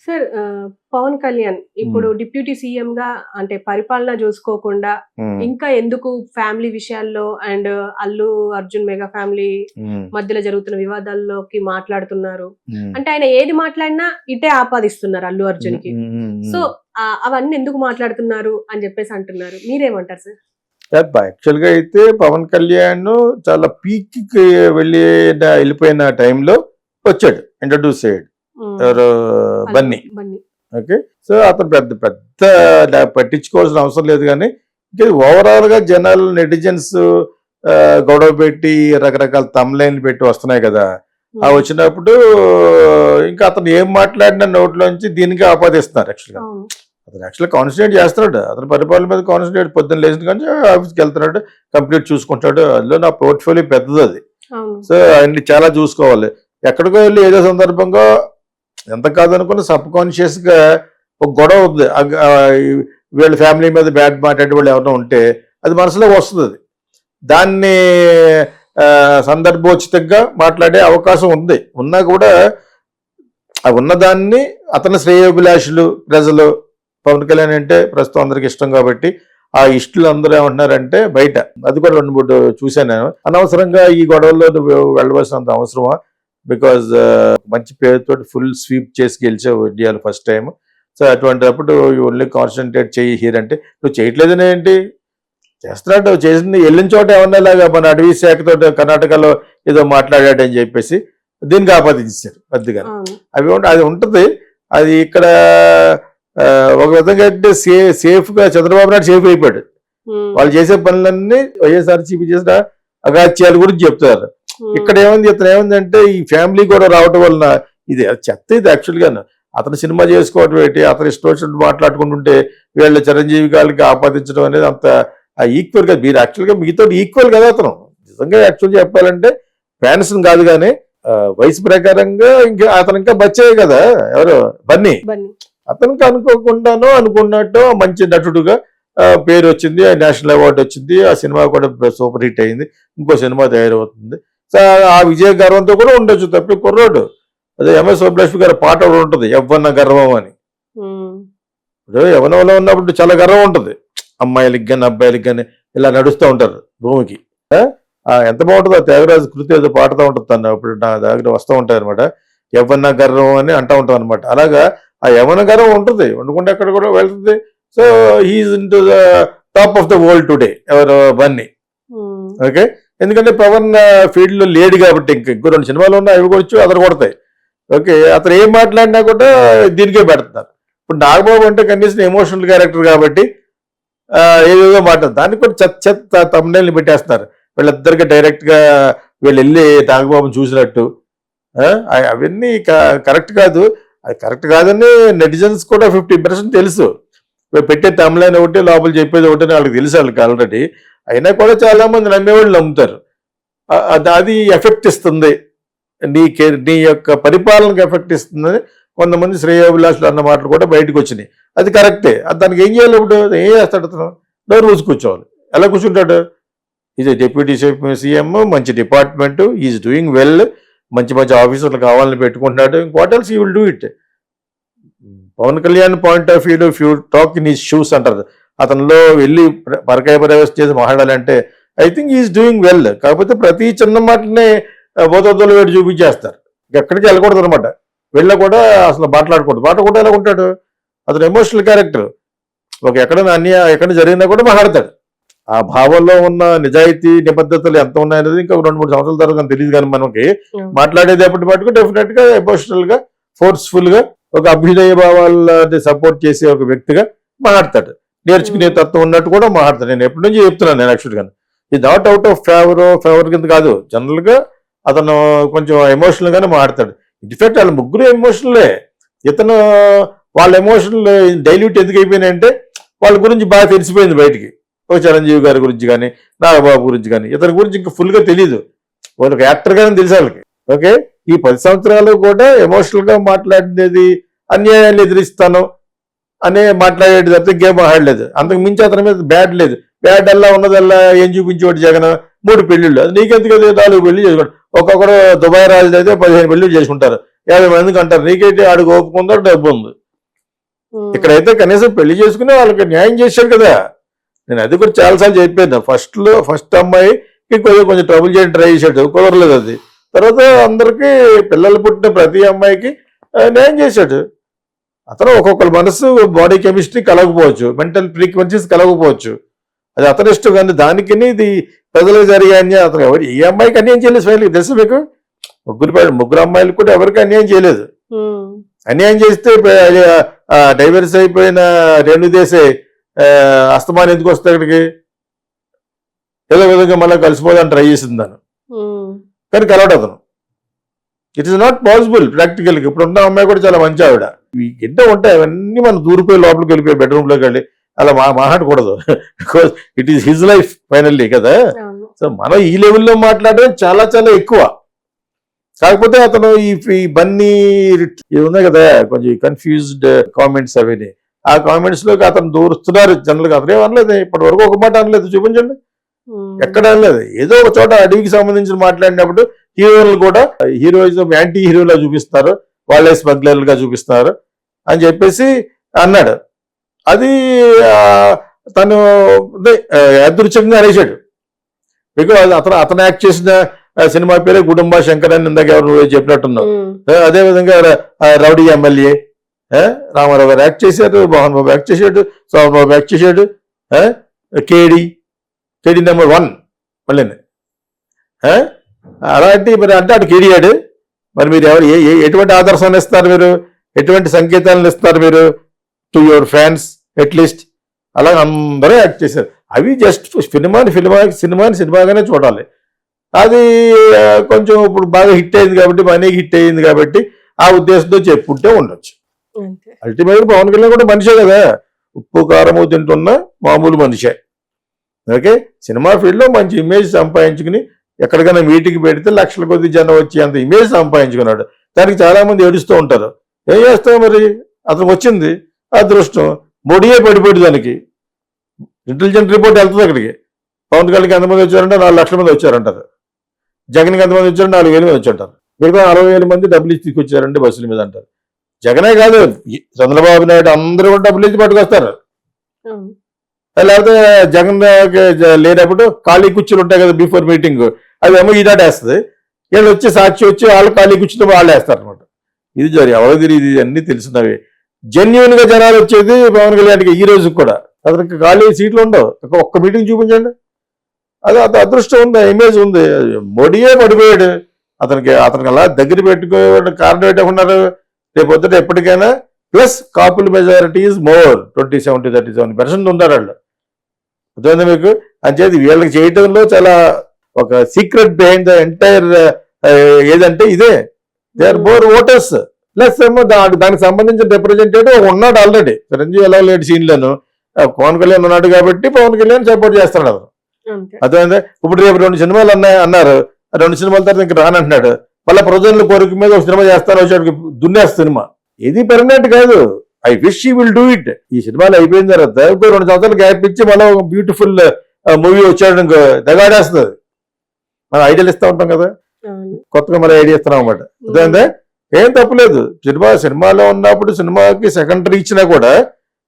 Sir Pawan Kalyan ఇప్పుడు deputy CM గా అంటే పరిపాలన చూసుకోకుండా ఇంకా ఎందుకు ఫ్యామిలీ విషయాల్లో and Allu Arjun mega family మధ్యలో జరుగుతున్న వివాదాల్లోకి మాట్లాడుతున్నారు. అంటే ఆయన ఏది మాట్లాడినా ఇటే ఆపాదిస్తున్నారు అల్లు అర్జున్ కి. సో అవన్నీ ఎందుకు మాట్లాడుతున్నారు అని చెప్పేసి అంటున్నారు. మీరేమంటారు సార్? యాక్చువల్ గా అయితే పవన్ కళ్యాణ్ చాలా పీక్ కి వెళ్ళిపోయిన టైంలో వచ్చాడు, ఇంట్రడ్యూస్ అయ్యాడు ఎవరు, బన్నీ. ఓకే, సో అతను పెద్ద పెద్ద పట్టించుకోవాల్సిన అవసరం లేదు. కానీ ఓవరాల్ గా జనాలు నెటిజన్స్ గొడవ పెట్టి రకరకాల తమ్లైన్లు పెట్టి వస్తున్నాయి కదా, ఆ వచ్చినప్పుడు ఇంకా అతను ఏం మాట్లాడిన నోట్లోంచి దీనికి ఆపాదిస్తున్నారు. యాక్చువల్గా కాన్సన్ట్రేట్ చేస్తున్నాడు, అతను పరిపాలన మీద కాన్సన్ట్రేట్, పొద్దున్న లేచిన కానీ ఆఫీస్కి వెళ్తున్నాడు, కంప్లీట్ చూసుకుంటాడు. అందులో నా పోర్ట్ఫోలియో పెద్దది అది. సో అన్ని చాలా చూసుకోవాలి. ఎక్కడికో వెళ్ళి ఏదో సందర్భంగా ఎంత కాదనుకున్న సబ్ కాన్షియస్ గా ఒక గొడవ ఉంది, వీళ్ళ ఫ్యామిలీ మీద బ్యాడ్ మాట్లాడే వాళ్ళు ఎవరైనా ఉంటే అది మనసులో వస్తుంది. దాన్ని సందర్భోచితంగా మాట్లాడే అవకాశం ఉంది. ఉన్నా కూడా ఉన్నదాన్ని అతని శ్రేయోభిలాషులు ప్రజలు, పవన్ కళ్యాణ్ అంటే ప్రస్తుతం అందరికి ఇష్టం కాబట్టి ఆ ఇష్టలు అందరూ ఏమంటున్నారంటే బయట, అది కూడా 2-3 చూశాను నేను, అనవసరంగా ఈ గొడవల్లో వెళ్ళవలసినంత అవసరమా, బికాజ్ మంచి పేరుతో ఫుల్ స్వీప్ చేసి గెలిచావు ఇండియాలో ఫస్ట్ టైం. సో అటువంటిప్పుడు ఓన్లీ కాన్సన్ట్రేట్ చేయి హీర్ అంటే, నువ్వు చేయట్లేదని ఏంటి, చేస్తున్నాడు, చేసింది వెళ్ళిన చోట ఏమన్నా ఇలాగా మన అటవీ శాఖతో కర్ణాటకలో ఏదో మాట్లాడాడని చెప్పేసి దీనికి ఆపాదించారు కొద్దిగా. అది ఉంటుంది. అది ఇక్కడ ఒక విధంగా అంటే సేఫ్ గా చంద్రబాబు నాయుడు సేఫ్ అయిపోయాడు. వాళ్ళు చేసే పనులన్నీ వైఎస్ఆర్సీపీ చేసిన అగాత్యాల గురించి చెప్తారు. ఇక్కడ ఏముంది, ఇతను ఏముందంటే ఈ ఫ్యామిలీ కూడా రావటం వలన ఇది చెత్త. ఇది యాక్చువల్గా అతను సినిమా చేసుకోవటం ఏంటి, అతను ఇష్టం వచ్చినట్టు మాట్లాడుకుంటుంటే వీళ్ళ చిరంజీవి గారికి ఆపాదించడం అనేది అంత ఈక్వల్ గా, మీరు యాక్చువల్గా మీతో ఈక్వల్ కదా అతను. నిజంగా యాక్చువల్గా చెప్పాలంటే ఫ్యాన్స్ కాదు కానీ వయసు ప్రకారంగా ఇంకా అతను ఇంకా బచ్చే కదా, ఎవరు బన్నీ. అతనికి అనుకోకుండానో అనుకున్నట్టు మంచి నటుడుగా పేరు వచ్చింది, నేషనల్ అవార్డు వచ్చింది, ఆ సినిమా కూడా సూపర్ హిట్ అయింది, ఇంకో సినిమా తయారవుతుంది. సో ఆ విజయ గర్వంతో కూడా ఉండొచ్చు, తప్పి కుర్రోడు. అదే ఎంఎస్ సుబ్బలక్ష్మి గారి పాట కూడా ఉంటుంది, యవ్వన గర్వం అని. ఇప్పుడు యవ్వనంలో ఉన్నప్పుడు చాలా గర్వం ఉంటుంది, అమ్మాయిలకి కానీ అబ్బాయిలకి కానీ ఇలా నడుస్తూ ఉంటారు భూమికి. ఎంత బాగుంటుందో త్యాగరాజు కృతి ఏదో పాడుతూ ఉంటుంది తను, అప్పుడు నా దగ్గర వస్తూ ఉంటాయి అనమాట, యవ్వన గర్వం అని అంటూ ఉంటాం అనమాట. అలాగా ఆ యవ్వన గర్వం ఉంటుంది, వండుకుంటే అక్కడ కూడా వెళ్తుంది. So he's in to the top of the world today, ఎవరు బన్నీ. ఓకే, ఎందుకంటే పవన్ ఫీల్డ్ లో లేడు కాబట్టి ఇంకో 2 సినిమాలు ఉన్నాయి, అవి కూడా అతను కొడతాయి. ఓకే, అతను ఏం మాట్లాడినా కూడా దీనికే పెడుతున్నారు. ఇప్పుడు నాగబాబు అంటే కనీసం ఎమోషనల్ క్యారెక్టర్ కాబట్టి ఏదేదో మాట్లాడు, దానికి కూడా చెత్త తమ్నైల్ని పెట్టేస్తున్నారు. వీళ్ళిద్దరికి డైరెక్ట్ గా వీళ్ళు వెళ్ళి నాగబాబుని చూసినట్టు. అవన్నీ కరెక్ట్ కాదు. అది కరెక్ట్ కాదని నెటిజన్స్ కూడా 50% తెలుసు. పెట్టే తమిళైన ఒకటి, లోపల చెప్పేది ఒకటి వాళ్ళకి తెలుసు, వాళ్ళకి ఆల్రెడీ. అయినా కూడా చాలా మంది నమ్మేవాళ్ళు నమ్ముతారు. అది ఎఫెక్ట్ ఇస్తుంది, నీ యొక్క పరిపాలనకు ఎఫెక్ట్ ఇస్తుందని కొంతమంది శ్రేయోభిలాషులు అన్న మాటలు కూడా బయటకు వచ్చినాయి. అది కరెక్టే. దానికి ఏం చేయాలి, ఇప్పుడు ఏం చేస్తాడు అతను, డోర్ మూసి కూర్చోవాలి. ఎలా కూర్చుంటాడు? ఈజ్ డిప్యూటీ సీఎం, మంచి డిపార్ట్మెంట్, ఈజ్ డూయింగ్ వెల్, మంచి మంచి ఆఫీసర్లు కావాలని పెట్టుకుంటున్నాడు. What else you will do it? Pawan Kalyan point of వ్యూలో few talk in his shoes అంటారు. అతనిలో వెళ్ళి పరకాయ ప్రవేశం చేసి మాట్లాడాలంటే I think is doing well. కాకపోతే ప్రతి చిన్న మాటనే బోధోద్దులు వేడి చూపించేస్తారు. ఎక్కడికి వెళ్ళకూడదు అనమాట. వెళ్ళ కూడా అసలు మాట్లాడకూడదు. ఎలా ఉంటాడు అతను? Emotional character. ఎక్కడ జరిగినా కూడా మాట్లాడతాడు. ఆ భావంలో ఉన్న నిజాయితీ నిబద్ధతలు ఎంత ఉన్నాయనేది ఇంకా 2-3 సంవత్సరాల తర్వాత తెలియదు. కానీ మనకి మాట్లాడేది ఎప్పటి మటుకు డెఫినెట్ గా ఎమోషనల్ గా, ఫోర్స్ఫుల్ గా, ఒక అభ్యుదయ భావాలని సపోర్ట్ చేసే ఒక వ్యక్తిగా మాట్లాడతాడు. నేర్చుకునే తత్వం ఉన్నట్టు కూడా మాట్లాడతాడు. నేను ఎప్పటి నుంచి చెప్తున్నాను నేను యాక్చువల్గా. ఇది నాట్ అవుట్ ఆఫ్ ఫేవర్ కింద కాదు. జనరల్ గా అతను కొంచెం ఎమోషనల్ గానే మాట్లాడతాడు. ఇన్ఫాక్ట్ వాళ్ళ ముగ్గురు ఎమోషనలే. ఇతను వాళ్ళ ఎమోషనల్ డైల్యూట్ ఎందుకు అయిపోయినాయంటే వాళ్ళ గురించి బాగా తెలిసిపోయింది బయటికి. ఒక చిరంజీవి గారి గురించి కానీ, నాగబాబు గురించి కానీ, ఇతని గురించి ఇంకా ఫుల్ గా తెలీదు. వాళ్ళకి యాక్టర్ గానే తెలుసు వాళ్ళకి. ఓకే, ఈ 10 సంవత్సరాలు కూడా ఎమోషనల్ గా మాట్లాడేది, అన్యాయాన్ని ఎదిరిస్తాను అనే మాట్లాడేది తప్ప ఇంకేం మాట్లాడలేదు. అంతకు మించి అతని మీద బ్యాడ్ లేదు. బ్యాడ్ అల్లా ఉన్నదల్లా ఏం చూపించేవాడు జగన్, 3 పెళ్లిళ్ళు. అది నీకెందుకు 4 పెళ్లి చేసుకోండి. ఒక్కొక్కరు దుబాయ్ రాజు అయితే 15 పెళ్లి చేసుకుంటారు. 50 మందికి అంటారు. నీకైతే ఆడికి ఒప్పుకుందో డబ్బు ఉంది. ఇక్కడైతే కనీసం పెళ్లి చేసుకుని వాళ్ళకి న్యాయం చేశాడు కదా. నేను అది కూడా చాలాసార్లు చెప్పాను. ఫస్ట్ అమ్మాయికి కొంచెం ట్రబుల్ చేయడం ట్రై చేశాడు, కుదరలేదు అది. తర్వాత అందరికీ పిల్లలు పుట్టిన ప్రతి అమ్మాయికి న్యాయం చేశాడు. అతను ఒక్కొక్కరి మనసు బాడీ కెమిస్ట్రీ కలగకపోవచ్చు, మెంటల్ ఫ్రీక్వెన్సీస్ కలగకపోవచ్చు, అది అతని ఇష్టం. కానీ దానికి ఇది ప్రజలకు జరిగే అన్యాయం. అతను ఎవరు ఏ అమ్మాయికి అన్యాయం చేయలేదు. స్వయం తెలుసు మీకు, ముగ్గురు అమ్మాయిలు కూడా ఎవరికి అన్యాయం చేయలేదు. అన్యాయం చేస్తే డైవర్స్ అయిపోయిన రేణుదేశే అస్తమానం ఎందుకు వస్తాయి ఇక్కడికి? ఏదో విధంగా మళ్ళీ కలిసిపోదాన్ని ట్రై చేసింది దాన్ని, కానీ కలవడు అతను. ఇట్ ఈస్ నాట్ పాసిబుల్ ప్రాక్టికల్గా. ఇప్పుడు ఉన్న అమ్మాయి కూడా చాలా మంచి ఆవిడ. ఎన్నో ఉంటాయి, అవన్నీ మనం దూరిపోయి లోపలికి వెళ్ళిపోయి బెడ్రూమ్లోకి వెళ్ళి అలా మాట్లాడకూడదు. Because it is his life finally కదా. సో మనం ఈ లెవెల్లో మాట్లాడడం చాలా చాలా ఎక్కువ. కాకపోతే అతను ఈ బన్నీ ఇది ఉన్నాయి కదా, కొంచెం కన్ఫ్యూజ్డ్ కామెంట్స్ అవిని, ఆ కామెంట్స్ లోకి అతను దూరుస్తున్నారు జనరల్గా. అతనే అనలేదు, ఇప్పటి వరకు ఒక మాట అనలేదు. చూపించండి, ఎక్కడ అనలేదు. ఏదో ఒక చోట అడవికి సంబంధించి మాట్లాడినప్పుడు హీరోలు కూడా హీరోయిజం యాంటీ హీరోలా చూపిస్తారు, వాళ్ళే స్మగ్లర్లుగా చూపిస్తున్నారు అని చెప్పేసి అన్నాడు. అది తను యాదృచ్ఛికంగా అనేసాడు. బికాజ్ అతను యాక్ట్ చేసిన సినిమా పేరే కుటుంబ శంకర్ అని ఇందాక ఎవరు చెప్పినట్టున్నావు. అదేవిధంగా రౌడీ ఎమ్మెల్యే రామారావు గారు యాక్ట్ చేశారు, మోహన్ బాబు యాక్ట్ చేశాడు, సోమన్ బాబు యాక్ట్ చేశాడు, కేడి నెంబర్ 1 మళ్ళీ. అలాంటి మరి అంటే అటు కేడియాడు. మరి మీరు ఎవరు ఎటువంటి ఆదర్శాన్ని ఇస్తారు, మీరు ఎటువంటి సంకేతాలను ఇస్తారు మీరు టు యువర్ ఫ్యాన్స్ అట్లీస్ట్? అలా అందరూ యాక్ట్ చేశారు. అవి జస్ట్ సినిమాగానే చూడాలి. అది కొంచెం ఇప్పుడు బాగా హిట్ అయింది కాబట్టి, మనీకి హిట్ అయింది కాబట్టి ఆ ఉద్దేశంతో చెప్పుకుంటే ఉండొచ్చు. అల్టిమేట్గా పవన్ కళ్యాణ్ కూడా మనిషే కదా, ఉప్పు కారము తింటున్న మామూలు మనిషే. ఓకే, సినిమా ఫీల్డ్లో మంచి ఇమేజ్ సంపాదించుకుని ఎక్కడికైనా మీటింగ్ పెడితే లక్షల కొద్ది జనం వచ్చి అంత ఇమేజ్ సంపాదించుకున్నాడు. దానికి చాలా మంది ఏడుస్తూ ఉంటారు. ఏం చేస్తావు మరి, అతను వచ్చింది అదృష్టం. మోడీయే పడిపోయాడు దానికి. ఇంటెలిజెంట్ రిపోర్ట్ వెళ్తుంది అక్కడికి. పవన్ కళ్యాణ్కి ఎంతమంది వచ్చారంటే 4 లక్షల మంది వచ్చారంటారు. జగన్కి ఎంతమంది వచ్చారు? 4,000 మంది వచ్చారంటారు. మిగతా 60,000 మంది డబ్బులు ఇచ్చి తీసుకొచ్చారంటే బస్సుల మీద అంటారు. జగనే కాదు, చంద్రబాబు నాయుడు అందరూ కూడా డబ్బులు ఇచ్చి పట్టుకొస్తారు. లేకపోతే జగన్ లేనప్పుడు ఖాళీ కుర్చీలు ఉంటాయి కదా బిఫోర్ మీటింగ్, అవి ఏమో ఈనాటేస్తుంది. వీళ్ళు వచ్చి సాక్షి వచ్చి వాళ్ళు ఖాళీ కూర్చుంటే వాళ్ళు వేస్తారు అనమాట. ఇది ఎవరికి ఇది అన్ని తెలిసినవి. జెన్యున్ గా జనాలు వచ్చేది పవన్ కళ్యాణ్కి ఈ రోజు కూడా. అతనికి ఖాళీ సీట్లు ఉండవు. ఒక్క మీటింగ్ చూపించండి, అది అంత అదృష్టం ఉంది, ఇమేజ్ ఉంది. మోడీయే పడిపోయాడు. అతనికి అలా దగ్గర పెట్టుకోవడం కారణం ఏంటన్నారు? రేపు పొద్దుట ఎప్పటికైనా ప్లస్ కాపుల్ మెజారిటీ ఈజ్ మోర్ 27-37% ఉన్నారు వాళ్ళు. అర్థమైందా మీకు? అంచేది వీళ్ళకి చేయడంలో చాలా ఒక సీక్రెట్ బిహైండ్ ద ఎంటైర్ ఏదంటే ఇదే, they are more voters. Plus ఏమో దానికి సంబంధించిన రిప్రజెంటేటివ్ ఉన్నాడు ఆల్రెడీ. చిరంజీవి ఎలా లేడు సీన్లను, పవన్ కళ్యాణ్ ఉన్నాడు కాబట్టి పవన్ కళ్యాణ్ సపోర్ట్ చేస్తున్నాడు అతను. అర్థమైందా? ఇప్పుడు రేపు 2 సినిమాలు అన్నారు, 2 సినిమాల తర్వాత ఇంకా రానంటున్నాడు. మళ్ళీ ప్రజల కోరిక మీద ఒక సినిమా చేస్తాను వచ్చాడు, దున్నేస్త సినిమా. ఇది పెర్మనెంట్ కాదు. I wish you will do it. ఈ సినిమాలు అయిపోయిన తర్వాత 2 సంవత్సరాలు గ్యాప్ ఇచ్చి మళ్ళీ ఒక బ్యూటిఫుల్ మూవీ వచ్చాడు ఇంకో దగాడేస్తుంది. మనం ఐడియాలు ఇస్తా ఉంటాం కదా, కొత్తగా మళ్ళీ ఐడియా ఇస్తున్నాం అన్నమాట. అర్థమైందా? ఏం తప్పలేదు. సినిమాలో ఉన్నప్పుడు సినిమాకి సెకండరీ ఇచ్చినా కూడా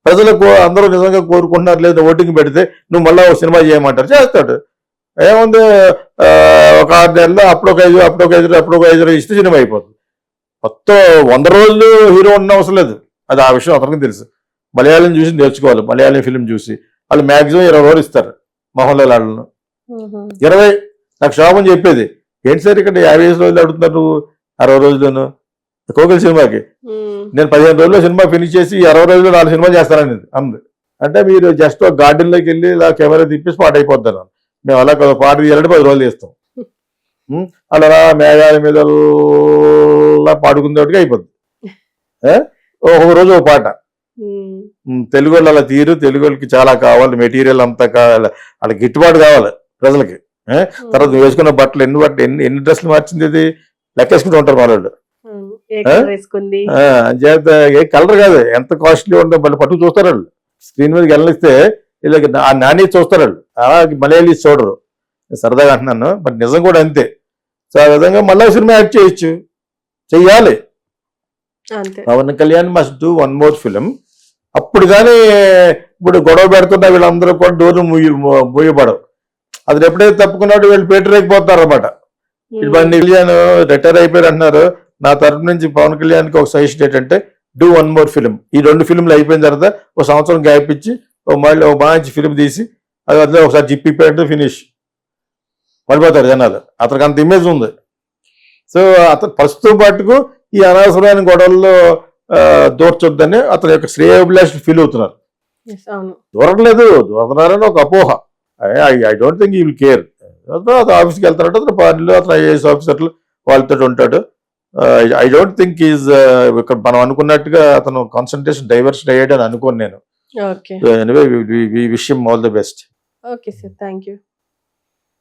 ప్రజలకు అందరూ నిజంగా కోరుకుంటున్నారు లేదు, ఓటింగ్ పెడితే నువ్వు మళ్ళీ ఒక సినిమా చేయమంటారు, చేస్తాడు. ఏముంది, ఒక 6 నెలల్లో అప్పుడొక 5 ఇస్తే సినిమా అయిపోతుంది. మొత్తం 100 రోజులు హీరో ఉన్న అవసరం లేదు. అది ఆ విషయం అతనికి తెలుసు. మలయాళం చూసి నేర్చుకోవాలి. మలయాళం ఫిలిం చూసి వాళ్ళు మాక్సిమం 20 రోజులు ఇస్తారు. మోహన్ లాల్ వాళ్ళను 20. నాకు షాప్ అని చెప్పేది, ఏంటి సార్ ఇక్కడ 50 రోజులు అడుగుతున్నారు నువ్వు 60 రోజులను? కోకిల సినిమాకి నేను 15 రోజుల్లో సినిమా ఫినిష్ చేసి 60 రోజుల్లో 4 సినిమాలు చేస్తానని అంది. అంటే మీరు జస్ట్ ఒక గార్డెన్లోకి వెళ్ళి ఇలా కెమెరా తిప్పేసి పాట అయిపోతాను. మేము అలా పాట తీయాలంటే 10 రోజులు తీస్తాం. అలా మేఘాల మీద పాడుకునేటికి అయిపోద్ది. ఒక రోజు ఒక పాట. తెలుగు వాళ్ళు అలా తీరు, తెలుగు వాళ్ళకి చాలా కావాలి మెటీరియల్, అంతా కావాలి, వాళ్ళకి గిట్టుబాటు కావాలి ప్రజలకి. తర్వాత నువ్వు వేసుకున్న బట్టలు ఎన్ని డ్రెస్సులు మార్చింది ఇది లెక్కేసుకుంటూ ఉంటారు మన వాళ్ళు. అంచేత ఏ కలర్ కాదు, ఎంత కాస్ట్లీ ఉంటుందో మళ్ళీ పట్టుకు చూస్తారు వాళ్ళు. స్క్రీన్ మీదకి వెళ్ళనిస్తే వీళ్ళకి ఆ నాని చూస్తారు వాళ్ళు, అలా మలయాళీస్ చూడరు. సరదాగా అంటున్నాను, బట్ నిజం కూడా అంతే. సో ఆ విధంగా మళ్ళీ సినిమా యాక్ట్ చేయొచ్చు, చెయ్యాలి. అంతే. Pawan Kalyan must do one more film. అప్పుడు కానీ ఇప్పుడు గొడవ పెడుతున్న వీళ్ళందరూ కూడా డోర్లు మూయబడవు. అది ఎప్పుడైతే తప్పుకున్నాడు వీళ్ళు పేటరేకపోతారు అనమాట. ఇప్పుడు కళ్యాణ్ రిటైర్ అయిపోయారు అంటున్నారు. నా తరపు నుంచి పవన్ కళ్యాణ్కి ఒక సజెషన్ ఏంటంటే డూ వన్ మోర్ ఫిలిం. ఈ 2 ఫిల్మ్లు అయిపోయిన తర్వాత ఒక సంవత్సరం గ్యాప్ ఇచ్చి మళ్ళీ ఒక మంచి ఫిలిం తీసి అది అట్లా ఒకసారి జిప్పి పెట్టి ఫినిష్ పడిపోతారు జనాలు. అతనికి అంత ఇమేజ్ ఉంది. సో అతను ప్రస్తుతం పాటుకు ఈ అనవసరమైన గొడవల్లో దూర్చొద్దని అతని యొక్క శ్రేయోభిలాష్ ఫీల్ అవుతున్నారు. Yes, అవును. దూరట్లేదు, దూరతున్నారని ఒక అపోహ. ఐ డోంట్ థింక్ ఈ విల్ కేర్. అతను ఆఫీస్కి వెళ్తారంటే అతను పార్టీలో అతను ఐఏఎస్ ఆఫీసర్లు వాళ్ళతో ఉంటాడు. ఐ డోంట్ థింక్ ఈజ్ ఇక్కడ మనం అనుకున్నట్టుగా అతను కాన్సన్ట్రేషన్ డైవర్షన్ అయ్యాడు అని అనుకోను నేను. Okay. Anyway we wish him all the best. Okay sir, thank you.